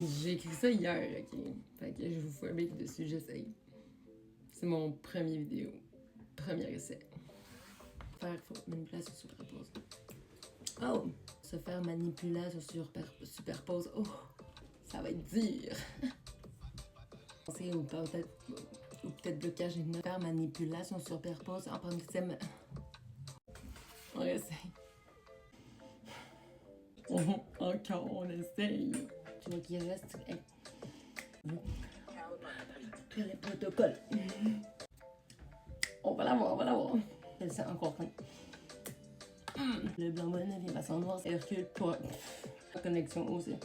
J'ai écrit ça hier, ok? Fait que je vous fais un bec dessus, j'essaye. C'est mon premier vidéo. Premier essai. Faire manipulation superpose. Oh! Se faire manipulation superpose. Oh! Ça va être dur! Ou peut-être blocage et faire manipulation superpose en prendre thème. On essaye. Encore, on essaye. Tu vois qu'il reste. Que les protocoles. On va l'avoir, on va l'avoir. Elle sent encore quand. Le blanc bonnet vient passer en noir, c'est Hercule pour la connexion aussi.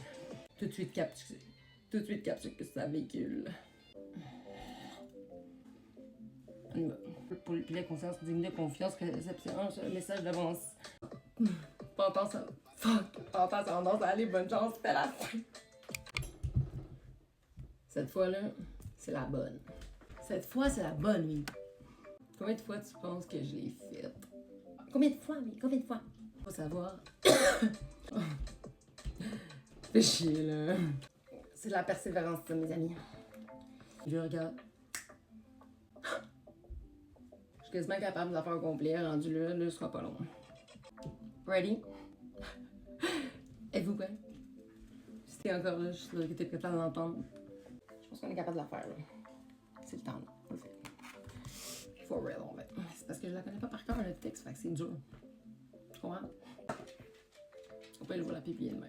Tout de suite capture que ça véhicule. On y va. Pour les consciences dignes de confiance, réception, le message d'avance. Pas ça. Fuck! Pas ça tendance à aller, bonne chance, c'est la fin. Cette fois-là, c'est la bonne. Cette fois, c'est la bonne, oui. Combien de fois tu penses que je l'ai faite? Combien de fois, oui? Combien de fois? Faut savoir. Fais chier, là. C'est de la persévérance, ça, mes amis. Je regarde. Je suis quasiment capable de la faire au complet. Rendu là, ce sera pas long. Ready? Êtes-vous prêts? Si t'es encore là, je suis là que t'es capable d'entendre. Je pense qu'on est capable de la faire, là. C'est le temps, là. On le fait. For real, on va. C'est parce que je la connais pas par cœur, le texte, fait que c'est dur. Tu comprends? On peut aller voir la publier demain.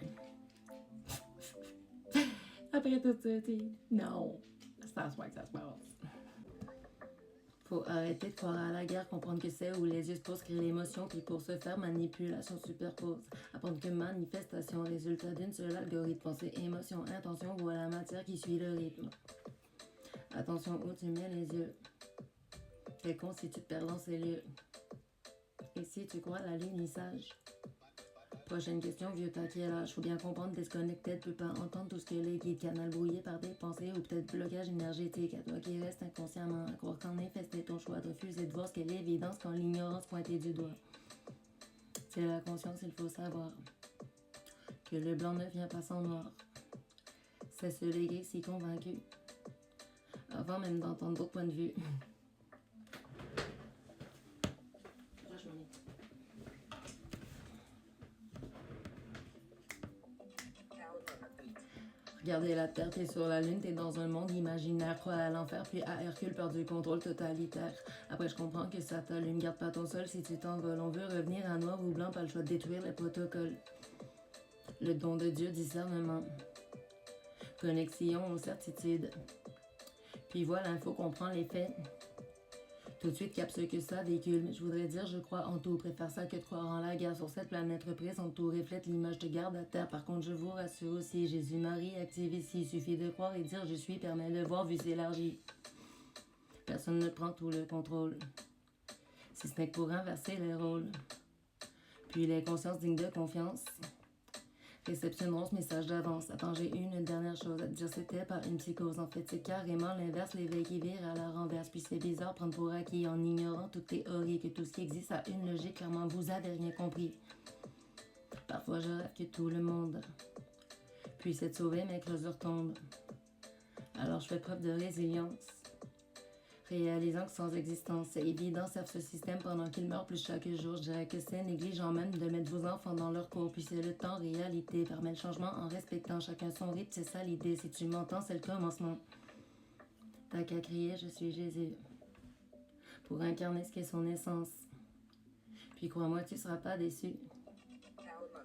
Après tout ça, tu non. C'est à soi que ça se passe. Faut arrêter de croire à la guerre, comprendre que c'est où les yeux se posent, créer l'émotion, puis pour se faire, manipulation superpose. Apprendre que manifestation, résultat d'une seule algorithme, pensée, émotion, intention, voilà la matière qui suit le rythme. Attention où tu mets les yeux. T'es con si tu te perds dans ces lieux. Et si tu crois à l'alunissage? Prochaine question, vieux, t'as quel âge? Faut bien comprendre, disconnected, peut pas entendre tout ce que les guides canal brouillés par des pensées ou peut-être blocage énergétique. À toi qui reste inconsciemment, à croire qu'en effet c'était ton choix, de refuser de voir ce qu'est l'évidence quand l'ignorance pointée du doigt. C'est la conscience, il faut savoir que le blanc ne vient pas sans noir. C'est se léguer si convaincu, avant même d'entendre d'autres points de vue. Regardez la Terre, t'es sur la Lune, t'es dans un monde imaginaire, crois à l'enfer, puis à Hercule, peur du contrôle totalitaire. Après, je comprends que ça t'allume, garde pas ton sol si tu t'envoles. On veut revenir à noir ou blanc, pas le choix de détruire les protocoles. Le don de Dieu, discernement. Connexion aux certitudes. Puis voilà, il faut comprendre les faits. Tout de suite, capte ce que ça véhicule. Mais je voudrais dire, je crois en tout. Préfère ça que de croire en la guerre. Sur cette planète représente tout, reflète l'image de garde à terre. Par contre, je vous rassure aussi, Jésus-Marie active ici. Suffit de croire et dire je suis, permet de voir, vu s'élargit. Personne ne prend tout le contrôle. Si ce n'est que pour inverser les rôles. Puis les consciences dignes de confiance réceptionneront ce message d'avance. Attends, j'ai une dernière chose à te dire, c'était pas une psychose. En fait, c'est carrément l'inverse, l'éveil qui vire à la renverse. Puis c'est bizarre prendre pour acquis en ignorant toute théorie, que tout ce qui existe a une logique, clairement vous avez rien compris. Parfois je rêve que tout le monde puisse être sauvé, mais que les tombent. Alors je fais preuve de résilience, réalisant que sans existence, c'est évident, servent ce système pendant qu'il meurt plus chaque jour. Je dirais que c'est négligeant même de mettre vos enfants dans leur cours. Puis c'est le temps, réalité, permet le changement en respectant chacun son rythme, c'est ça l'idée. Si tu m'entends, c'est le commencement. T'as qu'à crier, je suis Jésus, pour incarner ce qu'est son essence. Puis crois-moi, tu seras pas déçu.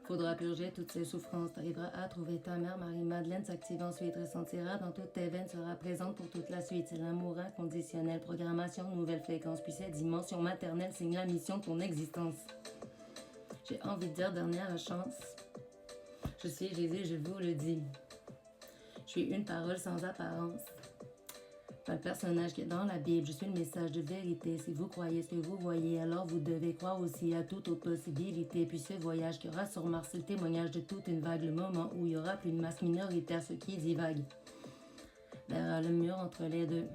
Faudra purger toutes ces souffrances. T'arriveras à trouver ta mère, Marie-Madeleine, s'active ensuite, ressentira dans toutes tes veines, sera présente pour toute la suite. C'est l'amour inconditionnel, programmation, nouvelle fréquence, puis cette dimension maternelle signe la mission de ton existence. J'ai envie de dire dernière chance. Je suis Jésus, je vous le dis. Je suis une parole sans apparence. Pas le personnage qui est dans la Bible, je suis le message de vérité. Si vous croyez ce que vous voyez, alors vous devez croire aussi à toute autre possibilité. Puis ce voyage qui aura sur Mars, c'est le témoignage de toute une vague, le moment où il y aura plus de masse minoritaire, ce qui divague. Vers le mur entre les deux.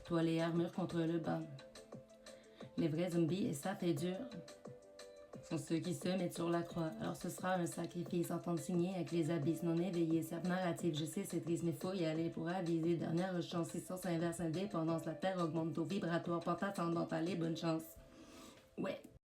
Toi les armures contre le bas. Les vrais zombies, et ça fait dur. sont ceux qui se mettent sur la croix. Alors ce sera un sacrifice, entendre signer avec les abysses non éveillés. Certes narratif, je sais, c'est triste, mais faut y aller pour aviser. Dernière chance, si sens inverse, indépendance, la terre augmente, taux vibratoire, porte ascendante, allez, bonne chance. Ouais.